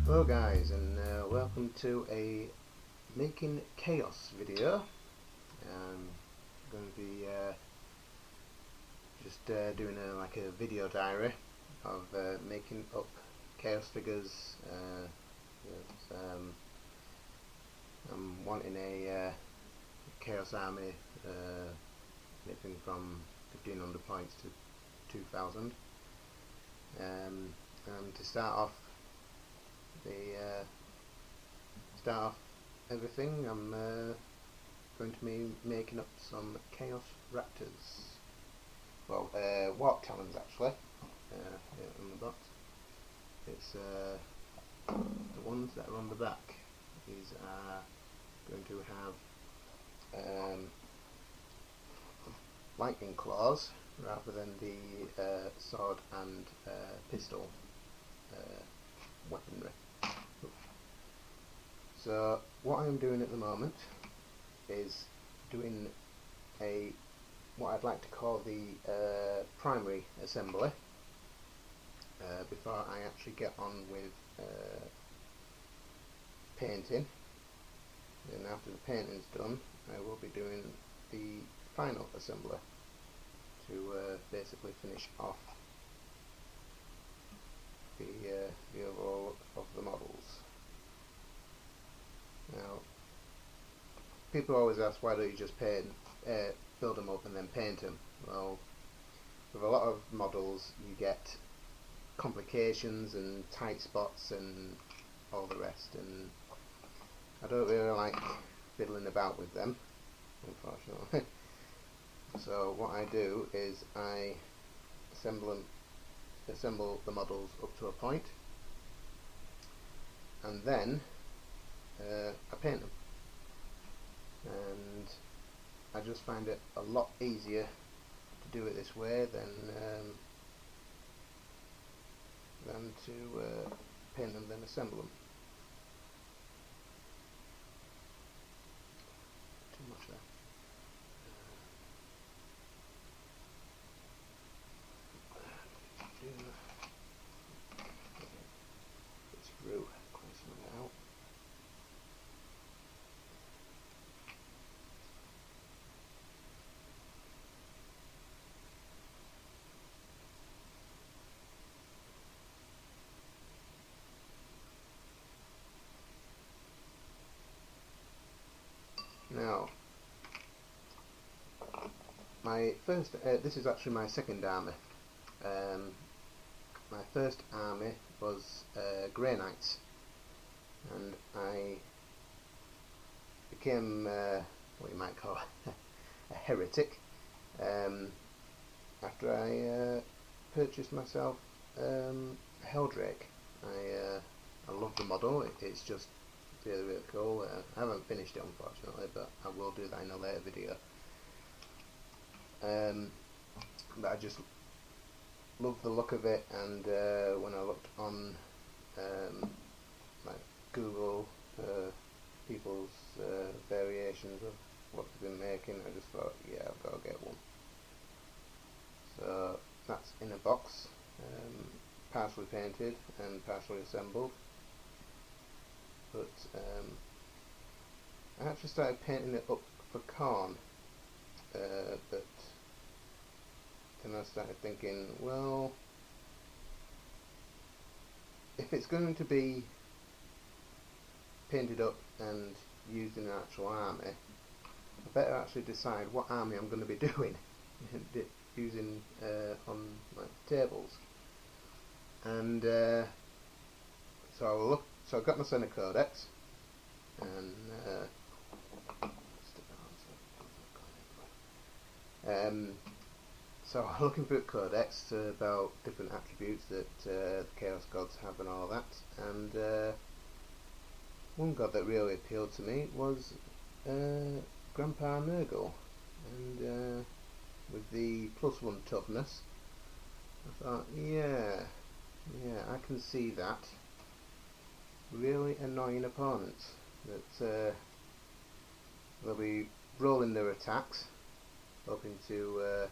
Hello guys, and welcome to a Making Chaos video. I'm going to be just doing like a video diary of making up chaos figures. Yes, I'm wanting a chaos army, anything from 1500 points to 2000. And to start off everything, I'm going to be making up some Chaos Raptors. Well, Warp Talons actually, here on the box. It's the ones that are on the back. These are going to have lightning claws rather than the sword and pistol weaponry. So what I'm doing at the moment is doing what I'd like to call the primary assembly before I actually get on with painting. And after the painting's done, I will be doing the final assembly to basically finish off the overall look of the models. Now, people always ask, why don't you just build them up and then paint them? Well, with a lot of models you get complications and tight spots and all the rest, and I don't really like fiddling about with them, unfortunately. So what I do is I assemble the models up to a point, and then I paint them, and I just find it a lot easier to do it this way than to paint them then assemble them. Too much there. It's through quite some of it out. Now, my first, this is actually my second army. My first army was Grey Knights, and I became what you might call a heretic after I purchased myself Helldrake. I love the model. It's just really cool. I haven't finished it unfortunately, but I will do that in a later video. But I just love the look of it, and when I looked on like Google people's variations of what they've been making, I just thought, yeah, I've got to get one. So that's in a box, partially painted and partially assembled. But I actually started painting it up for Khorne, but then I started thinking, well, if it's going to be painted up and used in an actual army, I better actually decide what army I'm going to be doing using on like tables. And so I got my Center Codex, and so I'm looking through the Codex about different attributes that the Chaos Gods have and all that, and one god that really appealed to me was Grandpa Nurgle, and with the +1 toughness, I thought, yeah, I can see that. Really annoying opponents that they'll be rolling their attacks, hoping to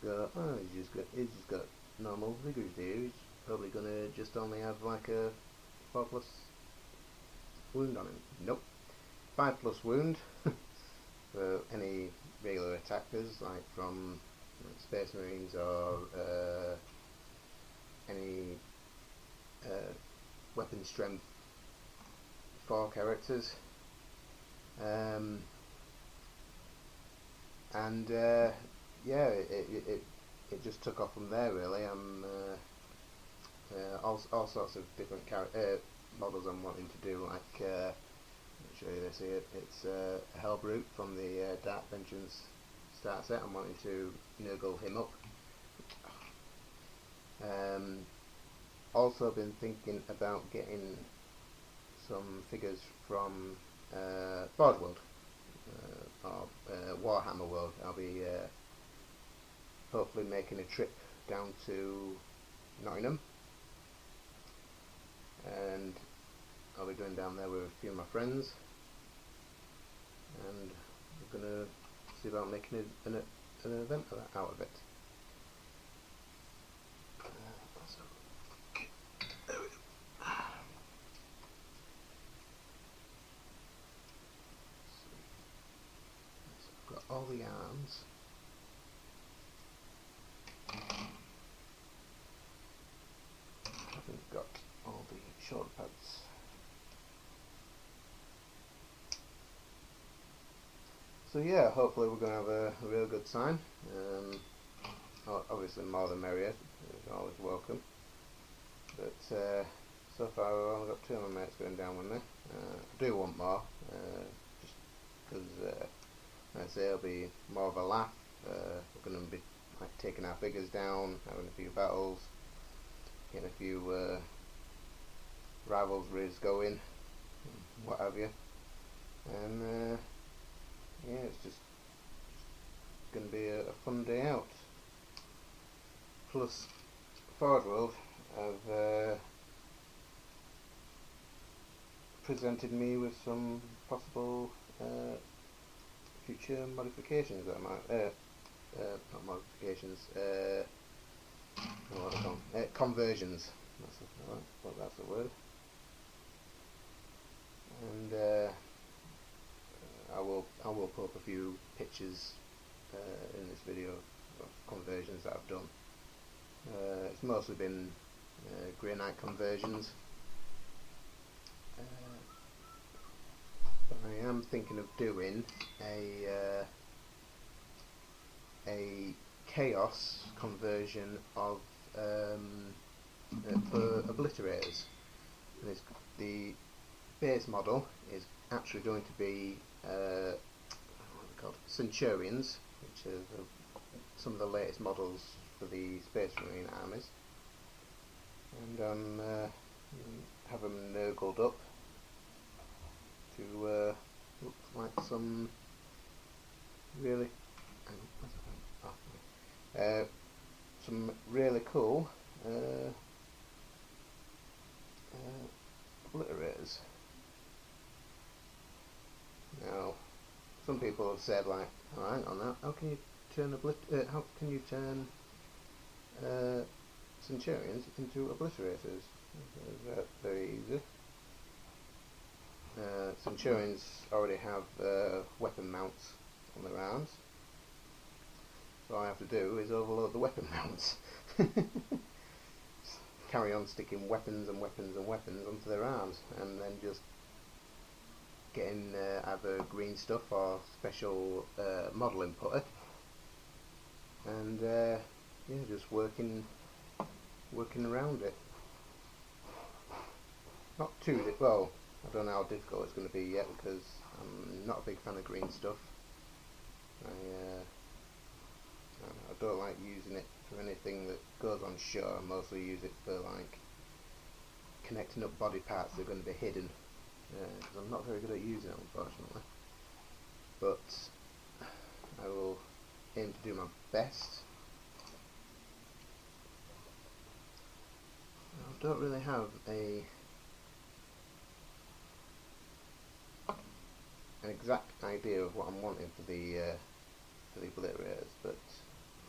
go, oh, he's just got normal vigors here. He's probably gonna just only have like a 4+ wound on him. Nope, 5+ wound for any regular attackers, like from Space Marines or any weapon strength 4 characters. And yeah, it just took off from there really. I'm all sorts of different models I'm wanting to do, like I'll show you this here. It's Hellbrute from the Dark Vengeance start set. I'm wanting to Nurgle him up. Also been thinking about getting some figures from Forge World or Warhammer World. I'll be hopefully making a trip down to Nottingham, and I'll be going down there with a few of my friends, and we're going to see about making an event out of it. There we go. So I've got all the arms. I haven't got all the shoulder pads. So yeah, hopefully we're going to have a real good time. Obviously more the merrier, is always welcome. But so far I've only got 2 of my mates going down with me. I do want more, just because, like I say, it'll be more of a laugh. We're going to be like taking our figures down, having a few battles, getting a few rivalries going, what have you. And yeah, it's just going to be a fun day out. Plus, Forge World have presented me with some possible future modifications that I might, not modifications, what are they called? Conversions. That's the word. And I will put up a few pictures in this video of conversions that I've done. It's mostly been Grey Knight conversions. But I am thinking of doing a Chaos conversion of for Obliterators. And the base model is actually going to be what are they called? Centurions, which are some of the latest models for the Space Marine armies, and have them Nurgled up to look like some really some really cool Obliterators. Now, some people have said, like, oh, hang on, how can you turn Centurions into Obliterators? Very easy. Centurions already have weapon mounts on their arms, so all I have to do is overload the weapon mounts. Carry on sticking weapons and weapons and weapons onto their arms, and then just getting either green stuff or special model inputter, and yeah, just working around it. Not too well. I don't know how difficult it's going to be yet, because I'm not a big fan of green stuff. I don't like using it for anything that goes on show. I mostly use it for like connecting up body parts that are going to be hidden, because I'm not very good at using it, unfortunately. But I will aim to do my best. I don't really have an exact idea of what I'm wanting for the Obliterators, but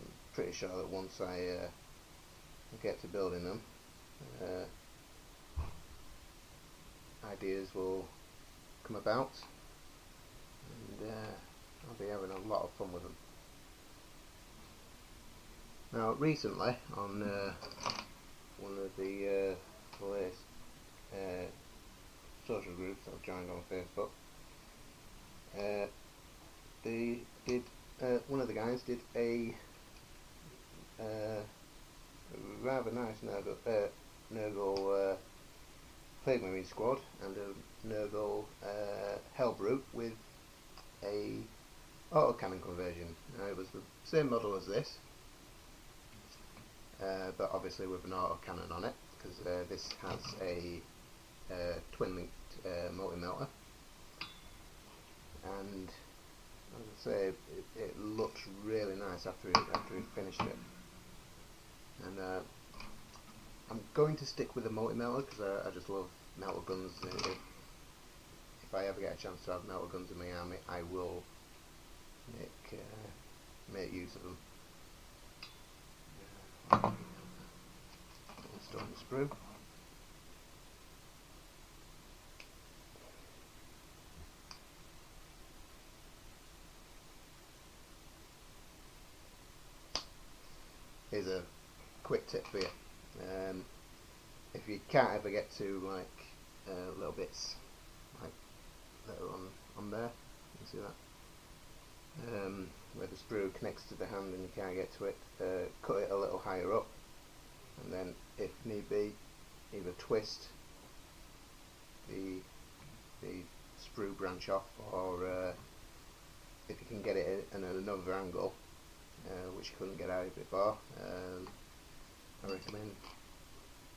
I'm pretty sure that once I get to building them, ideas will come about, and I'll be having a lot of fun with them. Now, recently on one of the latest social groups I've joined on Facebook, they did one of the guys did a rather nice Nurgle Plague Marine squad and a Nurgle Hellbrute with a autocannon conversion. Now, it was the same model as this, but obviously with an autocannon on it, because this has a twin-linked multi-melter, and as I say, it looks really nice after we finished it. And I'm going to stick with the multi-melter because I just love melter guns. If I ever get a chance to have melter guns in my army, I will make use of them. Install the sprue. Here's a quick tip for you. If you can't ever get to like little bits like that are on there, you see that? Where the sprue connects to the hand and you can't get to it, cut it a little higher up, and then if need be, either twist the sprue branch off, or if you can get it in another angle, which you couldn't get out before, I recommend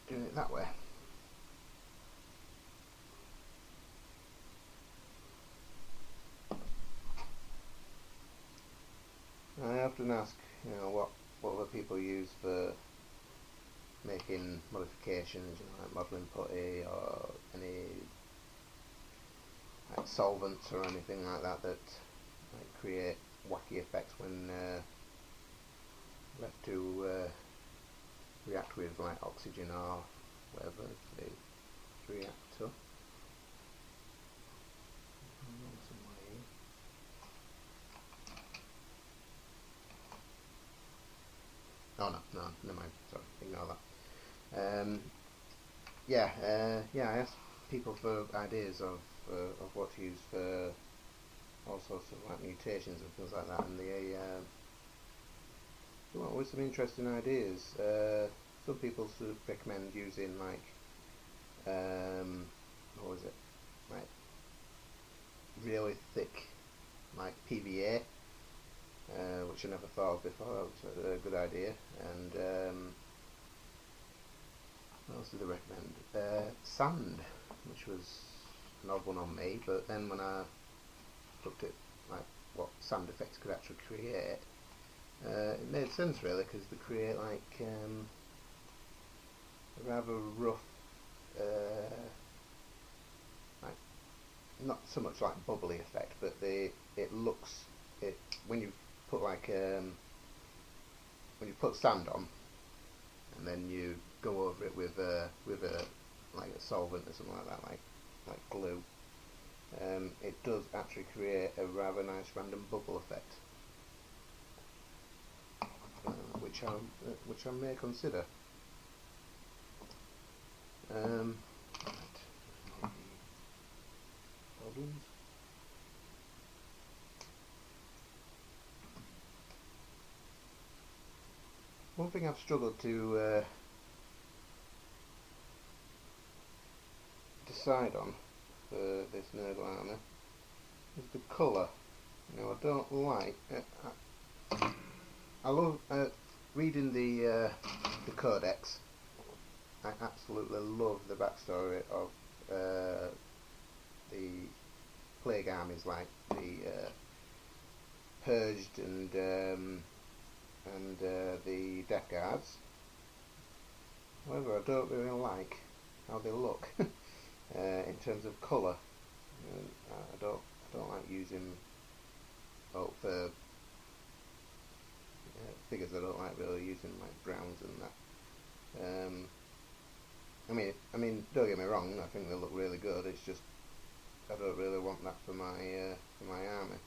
doing it that way. I often ask, what other people use for making modifications, like modelling putty or any like solvents or anything like that like create wacky effects when left to react with like oxygen or whatever they react to. Oh no, never mind. Sorry, ignore that. I asked people for ideas of what to use for all sorts of like mutations and things like that, and they went with some interesting ideas. Some people sort of recommend using like what was it? Like really thick like PVA. Which I never thought of before. That was a good idea. And what else did they recommend? Sand, which was an odd one on me, but then when I looked at like what sand effects could actually create, it made sense really, because they create like a rather rough, like not so much like bubbly effect, but when you put like when you put sand on and then you go over it with a like a solvent or something like that, like glue, it does actually create a rather nice random bubble effect, which I may consider. Right. Problems. One thing I've struggled to decide on for this Nurgle armour is the colour. I don't like. I love reading the codex. I absolutely love the backstory of the plague armies, like the Purged and the Death Guards. However, I don't really like how they look in terms of colour. I don't like using for figures I don't like really using like browns and that. Don't get me wrong. I think they look really good. It's just I don't really want that for my army.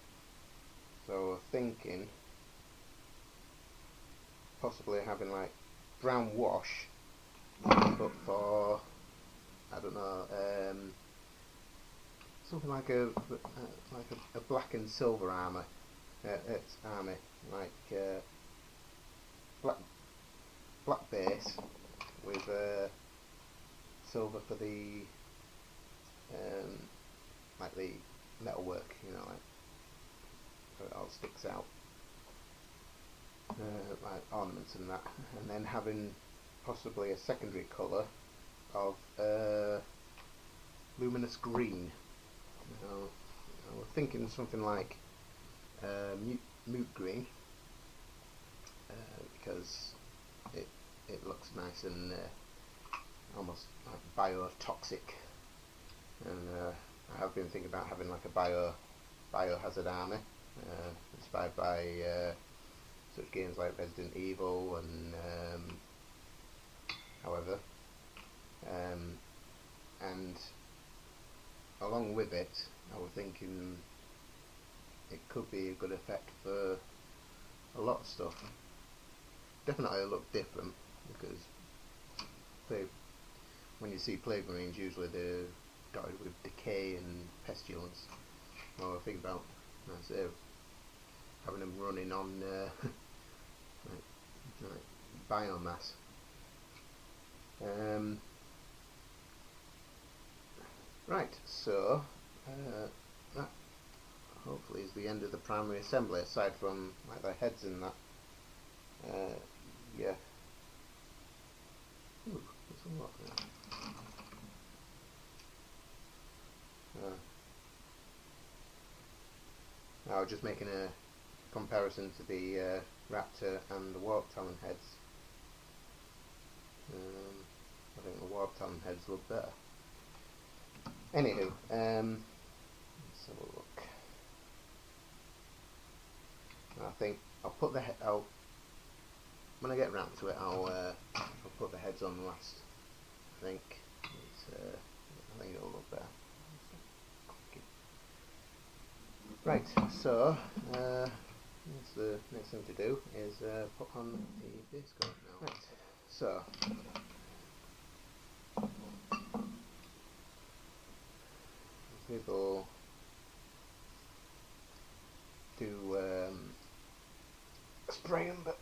So thinking possibly having like brown wash, but for I don't know, something like a black and silver armor. It's army like black base with silver for the like the metalwork, like so it all sticks out, like ornaments and that, and then having possibly a secondary colour of luminous green. I was thinking something like mute green, because it looks nice and almost like biotoxic, and I have been thinking about having like a biohazard army, inspired by such games like Resident Evil and however, and along with it I was thinking it could be a good effect for a lot of stuff. Definitely look different, because when you see plague marines usually they're dotted with decay and pestilence. Well, I think about, I say, having them running on like biomass. Right, so that hopefully is the end of the primary assembly, aside from like the heads and that. Yeah. Ooh, there's a lot there. I was just making a comparison to the Raptor and the Warp Talon heads. I think the Warp Talon heads look better. Anywho, let's have a look. I think I'll put the when I get round to it, I'll put the heads on last. I think it'll look better. Right, so the next thing to do is put on the base coat now. Right, so people do spray them, but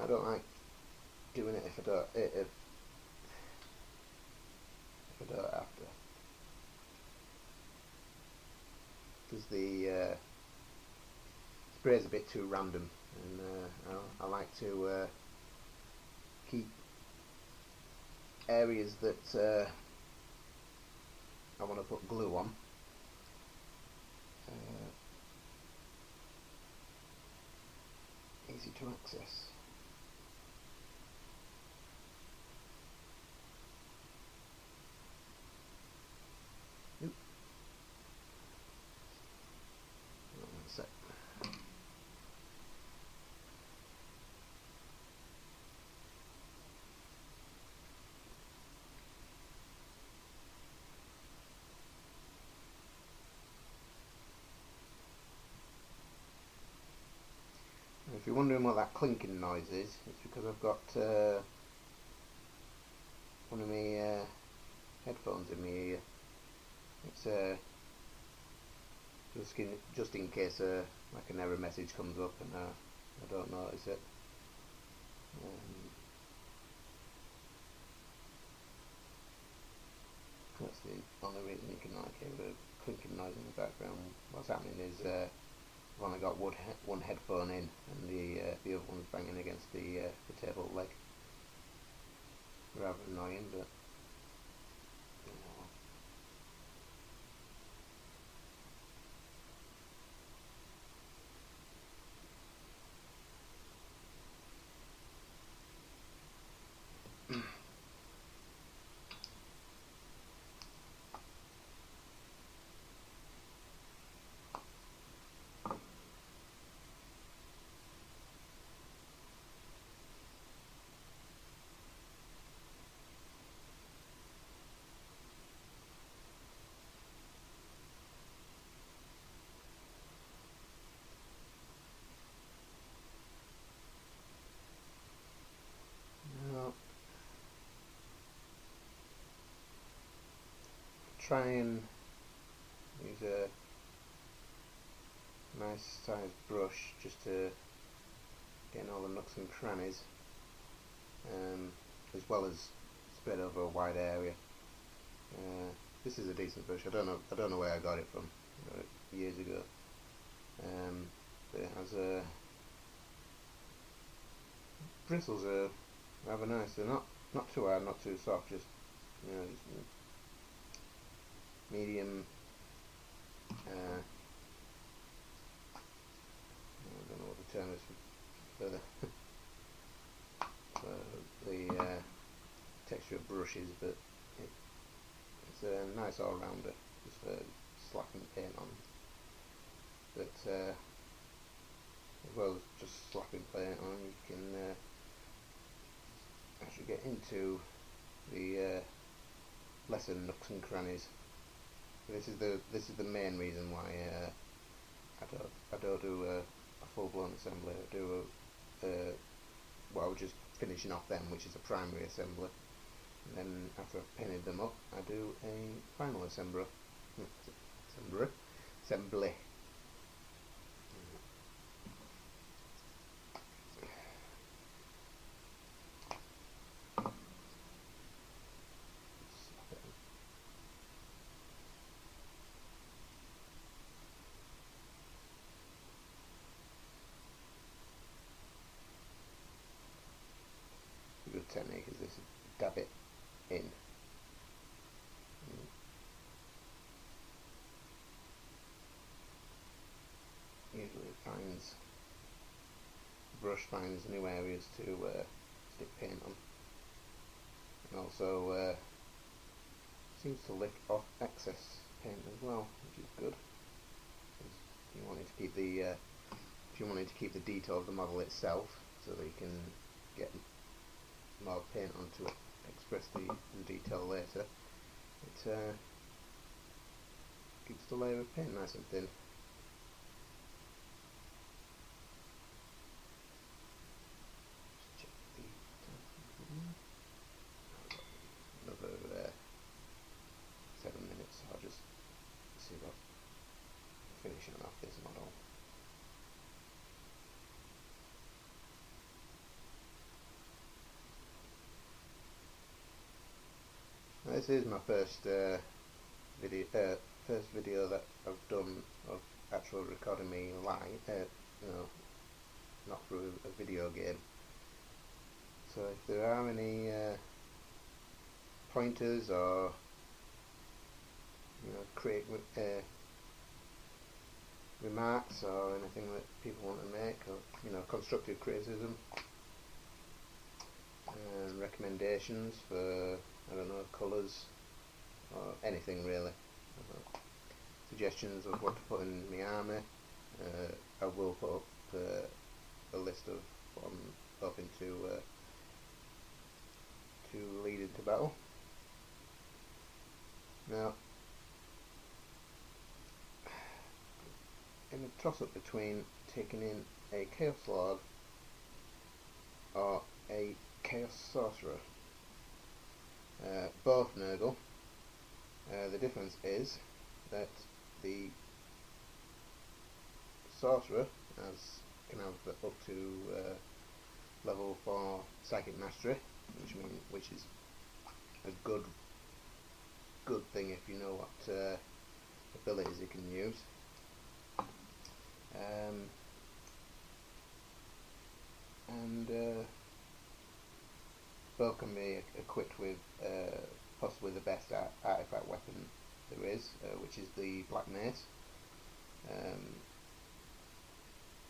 I don't like doing it if I don't have to, because the spray is a bit too random, and I like to keep areas that I want to put glue on easy to access. Oop. One sec. If you're wondering what that clinking noise is, it's because I've got one of my headphones in my ear. It's just in case like an error message comes up and I don't notice it. That's the only reason you can like hear a clinking noise in the background. What's happening is I've only got one headphone in, and the other one's banging against the table leg. Rather annoying, but try and use a nice sized brush just to get in all the nooks and crannies, as well as spread over a wide area. This is a decent brush. I don't know where I got it from. I got it years ago. But it has bristles are rather nice. They're not too hard, not too soft. Just just medium. I don't know what the term is for the texture of brushes, but it's a nice all-rounder just for slapping paint on. But as well as just slapping paint on, you can actually get into the lesser nooks and crannies. This is the main reason why I don't do a full-blown assembly. I do well, I was just finishing off them, which is a primary assembly, and then after I've painted them up, I do a final assembly. A good technique is this: dab it in. Usually it brush finds new areas to stick paint on, and also seems to lick off excess paint as well, which is good. If you wanted to keep the detail of the model itself, so that you can get more paint onto it, express the detail later, it keeps the layer of paint nice and thin. Another 7 minutes. I'll just see about finishing off this model. Now, this is my first video that I've done of actual recording me live, not through a video game. So if there are any pointers or remarks or anything that people want to make, or constructive criticism, recommendations for, I don't know, colours or anything really, suggestions of what to put in my army, I will put up a list of what I'm hoping to lead into battle. Now, in a toss-up between taking in a Chaos Lord or a Chaos Sorcerer, both Nurgle. The difference is that the Sorcerer can have up to level 4 Psychic Mastery, which is a good thing if you know what abilities you can use. And both can be equipped with possibly the best artifact weapon there is, which is the Black Mace.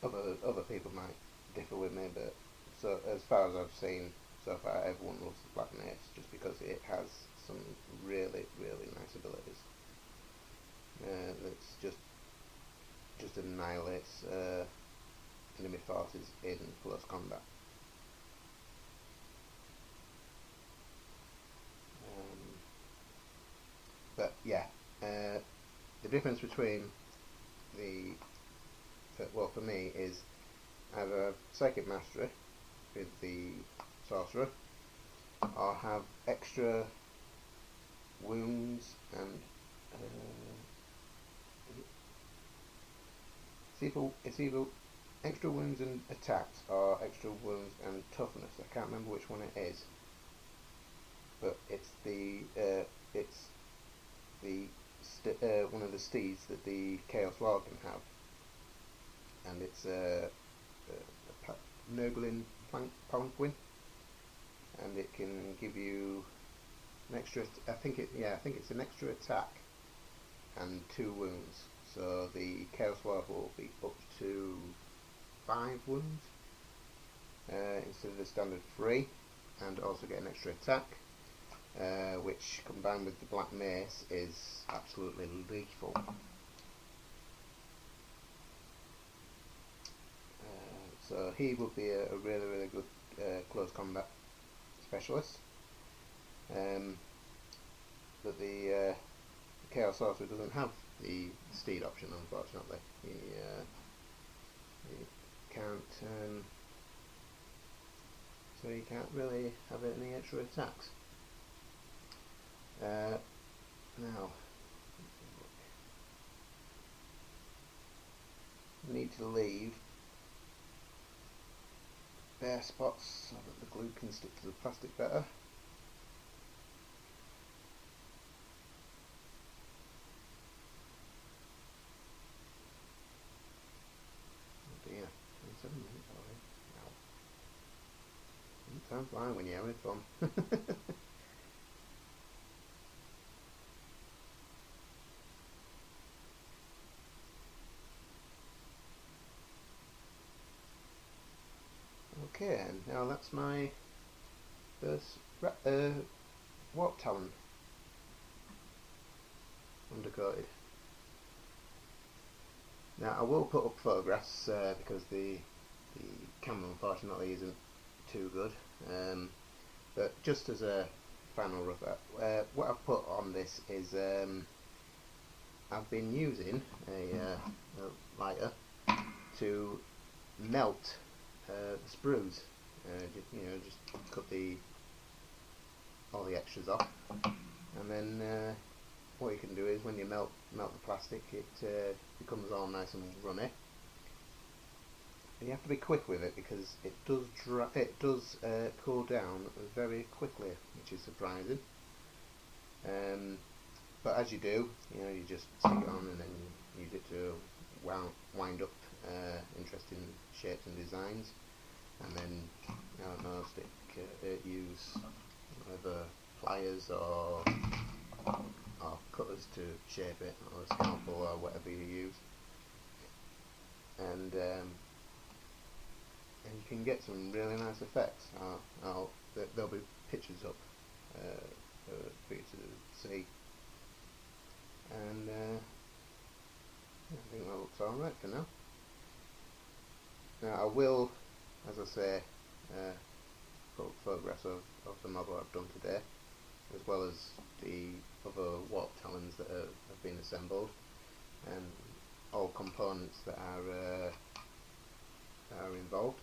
Other people might differ with me, but so as far as I've seen so far, everyone loves the Black Mace just because it has some really nice abilities. That's just annihilates enemy forces in close combat. But yeah, the difference between for me is either Psychic Mastery with the Sorcerer, or have extra wounds and It's either extra wounds and attacks or extra wounds and toughness. I can't remember which one it is, but it's the one of the steeds that the Chaos Lord can have, and it's a Nurglin Palanquin, and it can give you an extra. I think it's an extra attack and 2 wounds. So the Chaos Lord will be up to 5 wounds instead of the standard 3, and also get an extra attack, which combined with the Black Mace is absolutely lethal. So he would be a really good close combat specialist. But the Chaos Sorcerer doesn't have the steed option, unfortunately. He can't, so he can't really have any extra attacks. Now, need to leave bare spots so that the glue can stick to the plastic better. Oh dear, 27 minutes already. Now, time flying when you're having fun. Okay, now that's my first warp talon undercoated. Now I will put up photographs because the camera unfortunately isn't too good, but just as a final rough what I've put on this is I've been using a lighter to melt the sprues. Just cut all the extras off, and then what you can do is when you melt the plastic, it becomes all nice and runny. And you have to be quick with it because it does cool down very quickly, which is surprising. But as you do, you just stick it on and then use it to wind up interesting shapes and designs, and then use either pliers or cutters to shape it, or a scalpel or whatever you use, and you can get some really nice effects. There'll be pictures up for you to see, and I think that looks alright for now. Now I will, as I say, put photographs of the model I've done today, as well as the other warp talons that have been assembled, and all components that are involved.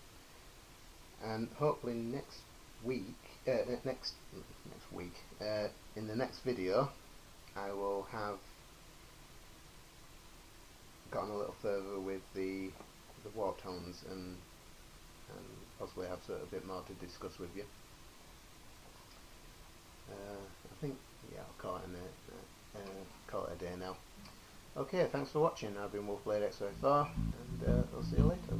And hopefully next week, in the next video, I will have gotten a little further with the warp talons and possibly have a bit more to discuss with you. I think, I'll call it a day now. Okay, thanks for watching. I've been Wolfblade X54, and I'll see you later.